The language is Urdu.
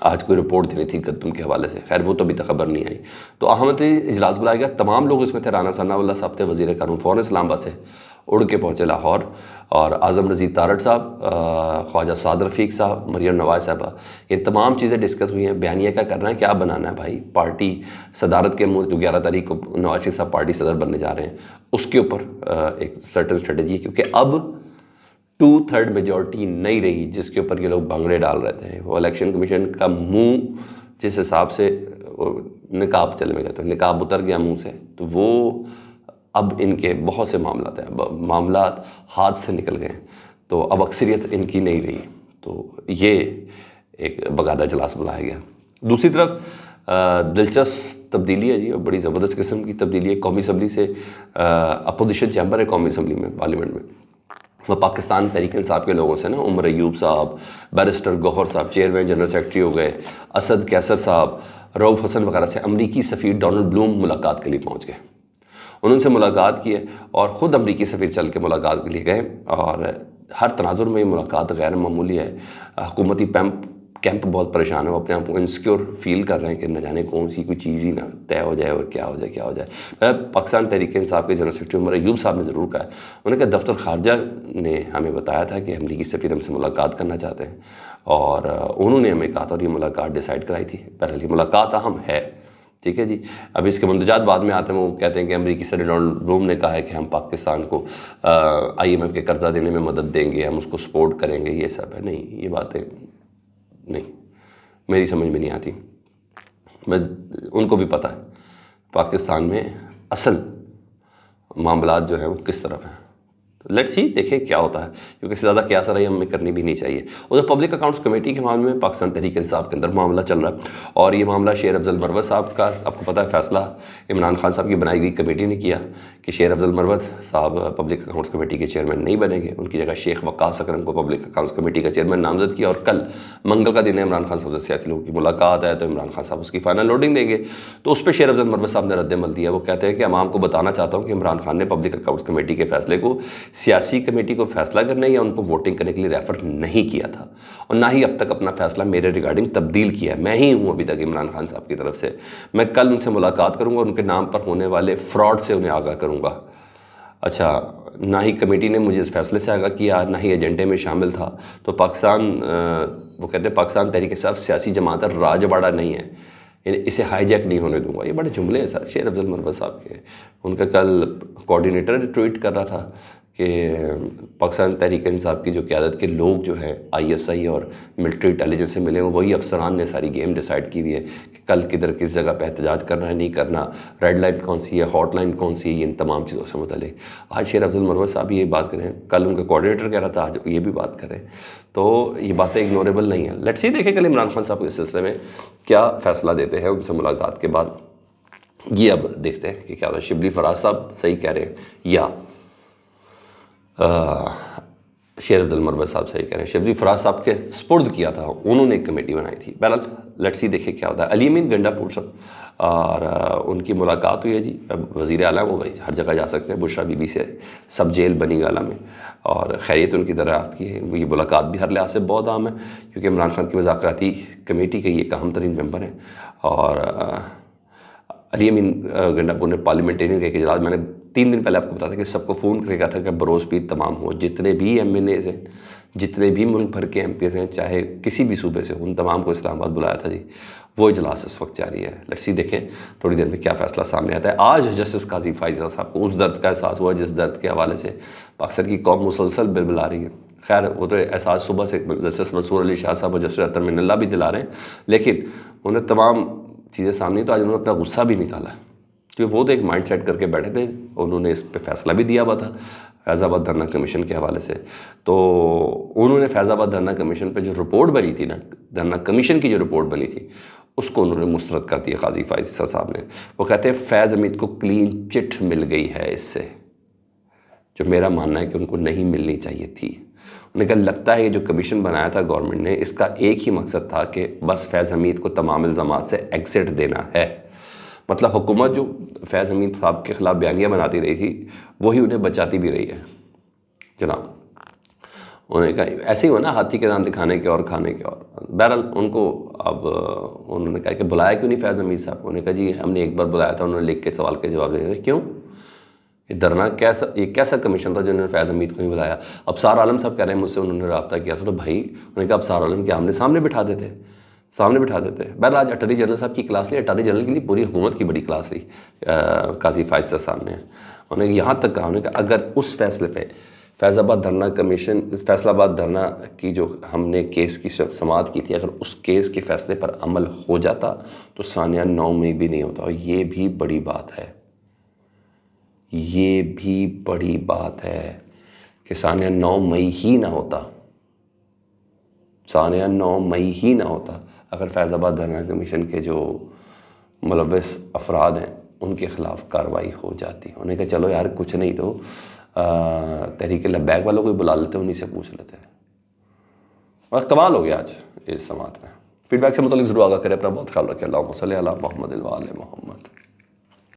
آج کوئی رپورٹ دینی تھی گندم کے حوالے سے، خیر وہ تو ابھی تک خبر نہیں آئی۔ تو احمد اجلاس بلایا گیا، تمام لوگ اس میں تھے، رانا ثناء اللہ صاحب تھے وزیر قانون، فوراً اسلام آباد سے اڑ کے پہنچے لاہور، اور اعظم رضی تارڑ صاحب، خواجہ سعد رفیق صاحب، مریم نواز صاحبہ، یہ تمام چیزیں ڈسکس ہوئی ہیں۔ بیانیہ کیا کرنا ہے، کیا بنانا ہے بھائی، پارٹی صدارت کے جو 11 تاریخ کو نواز شریف صاحب پارٹی صدر بننے جا رہے ہیں، اس کے اوپر ایک سرٹن اسٹریٹجی، کیونکہ اب 2/3 میجورٹی نہیں رہی جس کے اوپر یہ لوگ بھنگڑے ڈال رہے تھے۔ وہ الیکشن کمیشن کا منہ جس حساب سے نقاب چلے میں کہتے ہیں، نقاب اتر گیا منہ سے، تو وہ اب ان کے بہت سے معاملات ہیں، معاملات ہاتھ سے نکل گئے، تو اب اکثریت ان کی نہیں رہی، تو یہ ایک باقاعدہ اجلاس بلایا گیا۔ دوسری طرف دلچسپ تبدیلی ہے جی، اور بڑی زبردست قسم کی تبدیلی ہے۔ قومی اسمبلی سے اپوزیشن چیمبر ہے قومی اسمبلی میں، پارلیمنٹ میں، وہ پاکستان تحریک انصاف کے لوگوں سے نا، عمر ایوب صاحب، بیرسٹر گوہر صاحب چیئرمین جنرل سیکرٹری ہو گئے، اسد کیسر صاحب، رؤف حسن وغیرہ سے امریکی سفیر ڈونلڈ بلوم ملاقات کے لیے پہنچ گئے۔ انہوں سے ملاقات کی ہے، اور خود امریکی سفیر چل کے ملاقات کے لیے گئے، اور ہر تناظر میں یہ ملاقات غیر معمولی ہے۔ حکومتی کیمپ بہت پریشان ہے، وہ اپنے آپ کو انسیکیور فیل کر رہے ہیں کہ نہ جانے کون سی کوئی چیز ہی نہ طے ہو جائے اور کیا ہو جائے۔ پاکستان تحریک انصاف کے جنرل سیکرٹری عمر ایوب صاحب نے ضرور کہا ہے، انہوں نے کہا دفتر خارجہ نے ہمیں بتایا تھا کہ امریکی سفیر ہم سے ملاقات کرنا چاہتے ہیں، اور انہوں نے ہمیں کہا تھا، اور یہ ملاقات ڈیسائیڈ کرائی تھی، بہرحال یہ ملاقات اہم ہے، ٹھیک ہے جی۔ اب اس کے مندرجات بعد میں آتے ہیں، وہ کہتے ہیں کہ امریکی صدر ڈونلڈ بلوم نے کہا ہے کہ ہم پاکستان کو IMF کے قرضہ دینے میں مدد دیں گے، ہم اس کو سپورٹ کریں گے، یہ سب ہے۔ نہیں، یہ باتیں نہیں، میری سمجھ میں نہیں آتی۔ ان کو بھی پتہ ہے پاکستان میں اصل معاملات جو ہیں وہ کس طرف ہیں۔ لیٹس سی، دیکھیں کیا ہوتا ہے، کیونکہ اس سے زیادہ کیا سرائی ہمیں کرنی بھی نہیں چاہیے۔ ادھر پبلک اکاؤنٹس کمیٹی کے معاملے میں پاکستان تحریک انصاف کے اندر معاملہ چل رہا ہے، اور یہ معاملہ شیر افضل مروت صاحب کا، آپ کو پتہ ہے فیصلہ عمران خان صاحب کی بنائی گئی کمیٹی نے کیا کہ شیر افضل مروت صاحب پبلک اکاؤنٹس کمیٹی کے چیئرمین نہیں بنیں گے، ان کی جگہ شیخ وقاص اکرم کو پبلک اکاؤنٹس کمیٹی کا چیئرمین نامزد کیا، اور کل منگل کا دن ہے، عمران خان صاحب سے سیاسی لوگوں کی ملاقات ہے، تو عمران خان صاحب اس کی فائنل لوڈنگ دیں گے۔ تو اس پہ شیر افضل مروت صاحب نے رد عمل دیا، وہ کہتے ہیں کہ عوام کو بتانا چاہتا ہوں کہ عمران خان نے پبلک اکاؤنٹس کمیٹی کے فیصلے کو سیاسی کمیٹی کو فیصلہ کرنے یا ان کو ووٹنگ کرنے کے لیے ریفر نہیں کیا تھا، اور نہ ہی اب تک اپنا فیصلہ میرے ریگارڈنگ تبدیل کیا ہے، میں ہی ہوں ابھی تک عمران خان صاحب کی طرف سے۔ میں کل ان سے ملاقات کروں گا اور ان کے نام پر ہونے والے فراڈ سے انہیں آگاہ کروں گا۔ اچھا، نہ ہی کمیٹی نے مجھے اس فیصلے سے آگاہ کیا، نہ ہی ایجنڈے میں شامل تھا، تو پاکستان وہ کہتے ہیں پاکستان تحریک انصاف سیاسی جماعت ہے، راج باڑہ نہیں ہے، یعنی اسے ہائی جیک نہیں ہونے دوں گا۔ یہ بڑے جملے ہیں سر شیر افضل مروت صاحب کے۔ ان کا کل کوارڈینیٹر ٹویٹ کر رہا تھا کہ پاکستان تحریک انصاف کی جو قیادت کے لوگ جو ہیں ISI اور ملٹری انٹیلیجنس سے ملے ہیں، وہی افسران نے ساری گیم ڈیسائیڈ کی ہوئی ہے کہ کل کدھر کس جگہ پہ احتجاج کرنا ہے، نہیں کرنا، ریڈ لائن کون سی ہے، ہاٹ لائن کون سی ہے، ان تمام چیزوں سے متعلق آج شیر افضل مروت صاحب یہ بات کریں، کل ان کا کوارڈینیٹر کہہ رہا تھا، آج یہ بھی بات کریں، تو یہ باتیں اگنوریبل نہیں ہیں۔ لیٹس سی، دیکھیں کل عمران خان صاحب اس سلسلے میں کیا فیصلہ دیتے ہیں ان سے ملاقات کے بعد۔ یہ اب دیکھتے ہیں کہ کیا ہوتا ہے۔ شبلی فراز صاحب صحیح کہہ رہے ہیں یا شیر افضل مروت صاحب صحیح کہہ رہے ہیں، شبلی فراز صاحب کے سپرد کیا تھا، انہوں نے ایک کمیٹی بنائی تھی۔ بہرحال لیٹس سی، دیکھیں کیا ہوتا ہے۔ علی امین گنڈا پور صاحب اور ان کی ملاقات ہوئی ہے جی، اب وزیر اعلیٰ وہ ہر جگہ جا سکتے ہیں، بشرا بی بی سے سب جیل بنی گالہ میں، اور خیریت ان کی دریافت کی ہے۔ یہ ملاقات بھی ہر لحاظ سے بہت اہم ہے، کیونکہ عمران خان کی مذاکراتی کمیٹی کے یہ ایک اہم ترین ممبر ہیں، اور علی امین گنڈا پور نے پارلیمنٹرین کے اجلاس، میں نے 3 دن پہلے آپ کو بتا تھا کہ سب کو فون کر کے کہا تھا کہ بروز پیر تمام ہو، جتنے بھی MNAs ہیں، جتنے بھی ملک بھر کے MPs ہیں، چاہے کسی بھی صوبے سے، ان تمام کو اسلام آباد بلایا تھا جی۔ وہ اجلاس اس وقت جاری ہے، لیٹس سی، دیکھیں تھوڑی دیر میں کیا فیصلہ سامنے آتا ہے۔ آج جسٹس قاضی فائزہ صاحب کو اس درد کا احساس ہوا جس درد کے حوالے سے پاکستان کی قوم مسلسل بلبلا رہی ہے۔ خیر وہ تو احساس صبح سے جسٹس منصور علی شاہ صاحب اور جسٹس اطہر من اللہ بھی دلا رہے ہیں، لیکن انہیں تمام چیزیں سامنے، تو آج انہوں نے اپنا غصہ بھی نکالا ہے، کیونکہ وہ تو ایک مائنڈ سیٹ کر کے بیٹھے تھے، انہوں نے اس پہ فیصلہ بھی دیا ہوا تھا فیض آباد دھرنا کمیشن کے حوالے سے۔ تو انہوں نے فیض آباد دھرنا کمیشن پہ جو رپورٹ بنی تھی نا، دھرنا کمیشن کی جو رپورٹ بنی تھی، اس کو انہوں نے مسترد کر دیا قاضی فائزہ صاحب نے۔ وہ کہتے ہیں فیض حمید کو کلین چٹ مل گئی ہے اس سے، جو میرا ماننا ہے کہ ان کو نہیں ملنی چاہیے تھی۔ انہیں کہا لگتا ہے یہ جو کمیشن بنایا تھا گورنمنٹ نے، اس کا ایک ہی مقصد تھا کہ بس فیض حمید کو تمام الزامات سے ایگزٹ دینا ہے، مطلب حکومت جو فیض حمید صاحب کے خلاف بیانیاں بناتی رہی تھی، وہی انہیں بچاتی بھی رہی ہے جناب۔ انہوں نے کہا ایسے ہی ہوا نا، ہاتھی کے دانت دکھانے کے اور کھانے کے اور. بہرحال ان کو اب انہوں نے کہا کہ بلایا کیوں نہیں فیض حمید صاحب کو؟ انہوں نے کہا جی ہم نے ایک بار بلایا تھا، انہوں نے لکھ کے سوال کے جواب دے دیا. کیوں؟ یہ کیسا کمیشن تھا جنہوں نے فیض حمید کو نہیں بلایا؟ ابصار عالم صاحب کہہ رہے ہیں مجھ سے انہوں نے رابطہ کیا تھا، تو بھائی انہوں نے کہا ابصار عالم کے آمنے سامنے بٹھا دیتے، سامنے بٹھا دیتے. بہرحال آج اٹارنی جنرل صاحب کی کلاس لی، اٹارنی جنرل کے لیے پوری حکومت کی بڑی کلاس لی قاضی فائز صاحب سامنے. انہوں نے یہاں تک کہا، انہوں نے کہا اگر اس فیصلے پہ فیض آباد دھرنا کمیشن، فیصل آباد دھرنا کی جو ہم نے کیس کی سماعت کی تھی، اگر اس کیس کے فیصلے پر عمل ہو جاتا تو ثانیہ 9 مئی بھی نہیں ہوتا. اور یہ بھی بڑی بات ہے، یہ بھی بڑی بات ہے کہ ثانیہ 9 مئی ہی نہ ہوتا، ثانیہ 9 مئی ہی نہ ہوتا اگر فیض آباد دھرنا کمیشن کے جو ملوث افراد ہیں ان کے خلاف کارروائی ہو جاتی. انہوں نے کہا چلو یار کچھ نہیں تو تحریک لبیک والوں کو بلا لیتے، انہیں سے پوچھ لیتے. اور کمال ہو گیا آج اس سماعت میں. فیڈ بیک سے متعلق ضرور آگاہ کریں، اپنا بہت خیال رکھیں. اللہم صلی علی محمد و آل محمد.